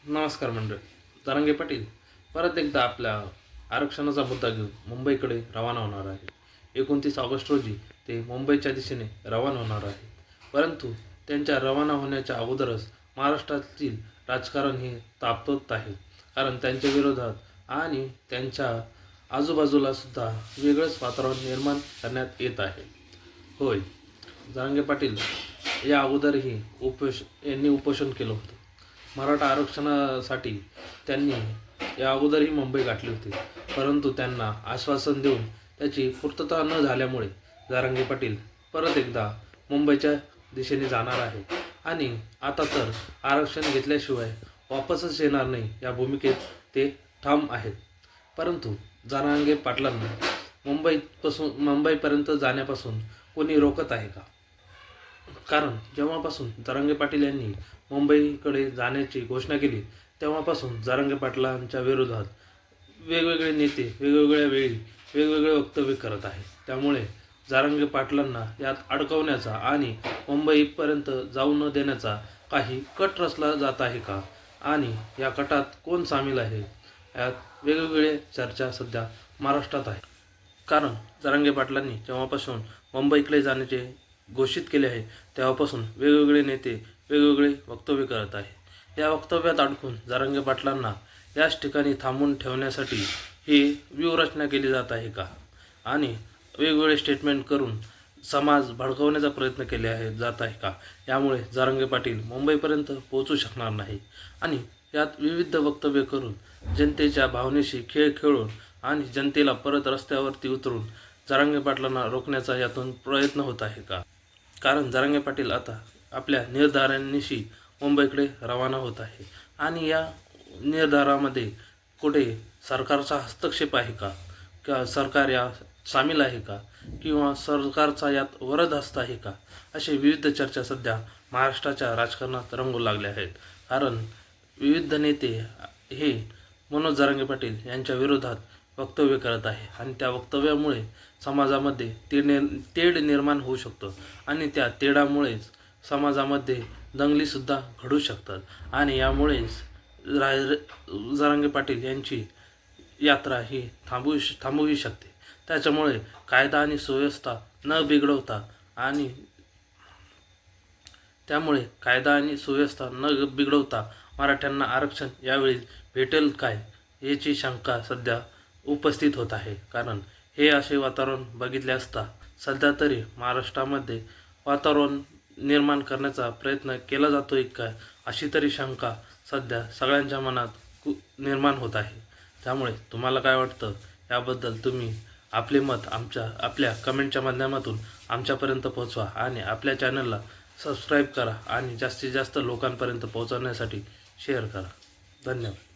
नमस्कार मंडळी. जरांगे पाटील परत एकदा आपल्या आरक्षणाचा मुद्दा घेऊन मुंबईकडे रवाना होणार आहे. 29 ऑगस्ट रोजी ते मुंबईच्या दिशेने रवाना होणार आहे. परंतु त्यांच्या रवाना होण्याच्या अगोदरच महाराष्ट्रातील राजकारण हे तापत आहे. कारण त्यांच्या विरोधात आणि त्यांच्या आजूबाजूला सुद्धा वेगळंच वातावरण निर्माण करण्यात येत आहे. होय, जरांगे पाटील या अगोदरही यांनी उपोषण केलं होतं. मराठा आरक्षणासाठी त्यांनी या अगोदरही मुंबई गाठली होती. परंतु त्यांना आश्वासन देऊन त्याची पूर्तता न झाल्यामुळे जरांगे पाटील परत एकदा मुंबईच्या दिशेने जाणार आहे. आणि आता तर आरक्षण घेतल्याशिवाय वापसच येणार नाही या भूमिकेत ते ठाम आहेत. परंतु जरांगे पाटलांना मुंबईपर्यंत जाण्यापासून कोणी रोखत आहे का? कारण जेव्हापासून जरांगे पाटील यांनी मुंबईकडे जाण्याची घोषणा केली तेव्हापासून जरांगे पाटलांच्या विरोधात वेगवेगळे नेते वेगवेगळ्या वेळी वेगवेगळे वक्तव्य करत आहेत. त्यामुळे जरांगे पाटलांना यात अडकवण्याचा आणि मुंबईपर्यंत जाऊ न देण्याचा काही कट रचला जात आहे का? आणि या कटात कोण सामील आहे? यात वेगवेगळे चर्चा सध्या महाराष्ट्रात आहे. कारण जरांगे पाटलांनी जेव्हापासून मुंबईकडे जाण्याचे घोषित केले आहे तेव्हापासून वेगवेगळे नेते वेगवेगळे वक्तव्य करत आहे. या वक्तव्यात अडकून जरांगे पाटलांना याच ठिकाणी थांबून ठेवण्यासाठी ही व्यूहरचना केली जात आहे का? आणि वेगवेगळे स्टेटमेंट करून समाज भडकवण्याचा प्रयत्न केले जात आहे का? यामुळे जरांगे पाटील मुंबईपर्यंत पोहोचू शकणार नाही. आणि यात विविध वक्तव्य करून जनतेच्या भावनेशी खेळ खेळून आणि जनतेला परत रस्त्यावरती उतरून जरांगे पाटलांना रोखण्याचा यातून प्रयत्न होत आहे का? कारण जरांगे पाटील आता आपल्या निर्धारांनिशी मुंबईकडे रवाना होत आहे. आणि या निर्धारामध्ये कुठे सरकारचा हस्तक्षेप आहे का? सरकार या सामील आहे का? किंवा सरकारचा यात वरद हस्त आहे का? असे विविध चर्चा सध्या महाराष्ट्राच्या राजकारणात रंगू लागल्या आहेत. कारण विविध नेते हे मनोज जरांगे पाटील यांच्या विरोधात वक्तव्य करत आहे. आणि त्या वक्तव्यामुळे समाजामध्ये तेढ निर्माण होऊ शकतो. आणि त्या तेढामुळेच समाजामध्ये दंगलीसुद्धा घडू शकतात. आणि यामुळेच जरांगे पाटील यांची यात्रा ही थांबूही शकते. त्याच्यामुळे कायदा आणि सुव्यवस्था न बिघडवता आणि मराठ्यांना आरक्षण यावेळी भेटेल काय याची शंका सध्या उपस्थित होत आहे. कारण हे असे वातावरण बघितले असता सध्या तरी महाराष्ट्रामध्ये वातावरण निर्माण करण्याचा प्रयत्न केला जातोय काय अशी तरी शंका सध्या सगळ्यांच्या मनात निर्माण होत आहे. त्यामुळे तुम्हाला काय वाटतं याबद्दल तुम्ही आपले मत आपल्या कमेंटच्या माध्यमातून आमच्यापर्यंत पोहोचवा. आणि आपल्या चॅनलला सबस्क्राईब करा आणि जास्तीत जास्त लोकांपर्यंत पोहोचवण्यासाठी शेअर करा. धन्यवाद.